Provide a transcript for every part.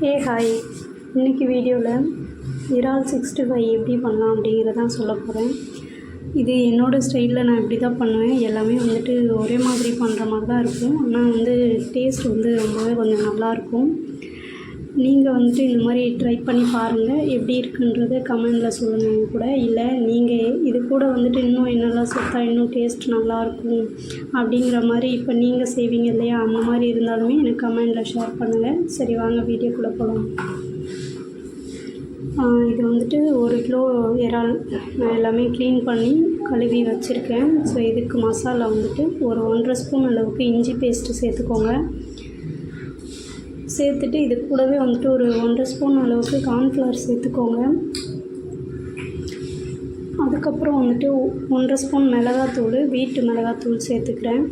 Hi. இன்றைக்கி வீடியோவில் இறால் 65 எப்படி பண்ணலாம் அப்படிங்கிறதான் சொல்ல போகிறேன். இது என்னோடய ஸ்டைலில் நான் இப்படி தான் பண்ணுவேன். எல்லாமே வந்துட்டு ஒரே மாதிரி பண்ணுற மாதிரி தான் இருக்கும். ஆனால் டேஸ்ட் ரொம்பவே கொஞ்சம் நல்லாயிருக்கும். நீங்கள் வந்துட்டு இந்த மாதிரி ட்ரை பண்ணி பாருங்கள். எப்படி இருக்குன்றதை கமெண்டில் சொல்லுங்கள் என் கூட. இல்லை நீங்கள் இது கூட வந்துட்டு இன்னும் என்னெல்லாம் சேர்த்தா இன்னும் டேஸ்ட் நல்லாயிருக்கும் அப்படிங்கிற மாதிரி இப்போ நீங்கள் செய்வீங்க இல்லையா, அந்த மாதிரி இருந்தாலுமே எனக்கு கமெண்டில் ஷேர் பண்ணுங்கள். சரி, வாங்க வீடியோக்குள்ளே போகலாம். இது வந்துட்டு 1 கிலோ இறால் நான் எல்லாமே க்ளீன் பண்ணி கழுவி வச்சுருக்கேன். ஸோ இதுக்கு மசாலா வந்துட்டு ஒரு 1.5 ஸ்பூன் அளவுக்கு இஞ்சி பேஸ்ட்டு சேர்த்துக்கோங்க. சேர்த்துட்டு இது கூடவே வந்துட்டு ஒரு 1.5 ஸ்பூன் அளவுக்கு கார்ன்ஃப்ளவர் சேர்த்துக்கோங்க. அதுக்கப்புறம் வந்துட்டு 1.5 ஸ்பூன் மிளகாத்தூள், வீட்டு மிளகாத்தூள் சேர்த்துக்கிறேன்.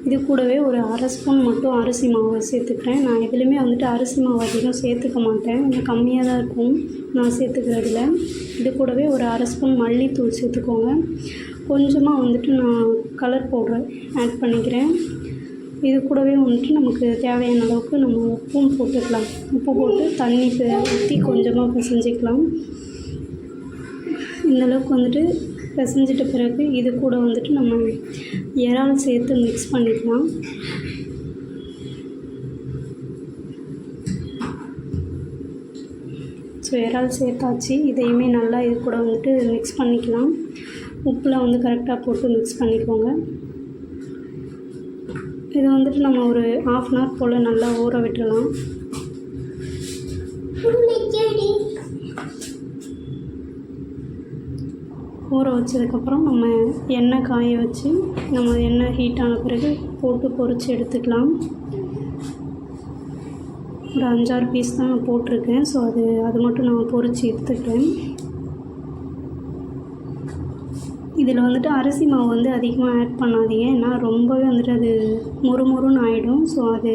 இது கூடவே ஒரு 1/2 ஸ்பூன் மட்டும் அரிசி மாவு சேர்த்துக்கிறேன். நான் எதுலேயுமே வந்துட்டு அரிசி மாவு அதிகம் சேர்த்துக்க மாட்டேன், இன்னும் கம்மியாக தான் இருக்கும் நான் சேர்த்துக்கிறதுல. இது கூடவே ஒரு 1/2 ஸ்பூன் மல்லித்தூள் சேர்த்துக்கோங்க. கொஞ்சமாக வந்துட்டு நான் கலர் பவுடர் ஆட் பண்ணிக்கிறேன். இது கூடவே வந்துட்டு நமக்கு தேவையான அளவுக்கு நம்ம உப்பும் போட்டுக்கலாம். உப்பு போட்டு தண்ணி ஊற்றி கொஞ்சமாக பிசைஞ்சிக்கலாம். இந்தளவுக்கு வந்துட்டு பிசைஞ்சிட்ட பிறகு இது கூட வந்துட்டு நம்ம இறால் சேர்த்து மிக்ஸ் பண்ணிக்கலாம். ஸோ இறால் சேர்த்தாச்சு. இதையுமே நல்லா இது கூட வந்துட்டு மிக்ஸ் பண்ணிக்கலாம். உப்புலாம் கரெக்டாக போட்டு மிக்ஸ் பண்ணிக்கோங்க. இது வந்துட்டு நம்ம ஒரு 1/2 அன் ஹவர் போல் நல்லா ஊற விட்டுடலாம். ஊற வச்சதுக்கப்புறம் நம்ம எண்ணெய் காய வச்சு நம்ம எண்ணெய் ஹீட் ஆன பிறகு போட்டு பொரித்து எடுத்துக்கலாம். ஒரு 5-6 பீஸ் தான் நான் போட்டிருக்கேன். ஸோ அது மட்டும் நான் பொரித்து எடுத்துக்கிறேன். இதில் வந்துட்டு அரிசி மாவு அதிகமாக ஆட் பண்ணாதீங்க, ஏன்னா ரொம்பவே வந்துட்டு அது மொறுமொறுன்னு ஆகிடும். ஸோ அது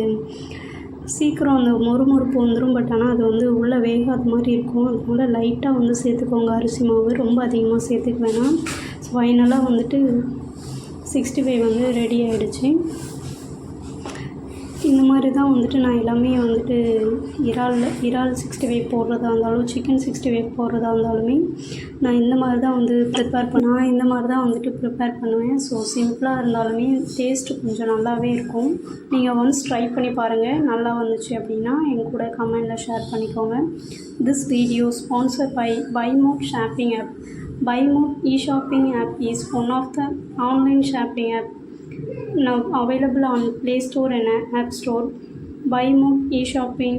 சீக்கிரம் அந்த மொறுமொறுப்பு வந்துடும். பட் ஆனால் அது உள்ளே வேகாத மாதிரி இருக்கும். அதனால் லைட்டாக சேர்த்துக்கோங்க அரிசி மாவு, ரொம்ப அதிகமாக சேர்த்துக்க வேணாம். ஸோ ஃபைனலாக வந்துட்டு 65 ரெடி ஆகிடுச்சு. இந்த மாதிரி தான் வந்துட்டு நான் எல்லாமே இறால் 65 போடுறதா இருந்தாலும், சிக்கன் 65 போடுறதா இருந்தாலுமே நான் இந்த மாதிரி தான் ப்ரிப்பேர் பண்ணுவேன். ஸோ சிம்பிளாக இருந்தாலுமே டேஸ்ட்டு கொஞ்சம் நல்லாவே இருக்கும். நீங்கள் ஒன்ஸ் ட்ரை பண்ணி பாருங்கள். நல்லா வந்துச்சு அப்படின்னா என் கூட கமெண்டில் ஷேர் பண்ணிக்கோங்க. This video sponsored by Buymote shopping app. Buymote e-shopping app is one of the online shopping app now available on Play Store and App Store. Buymote e-shopping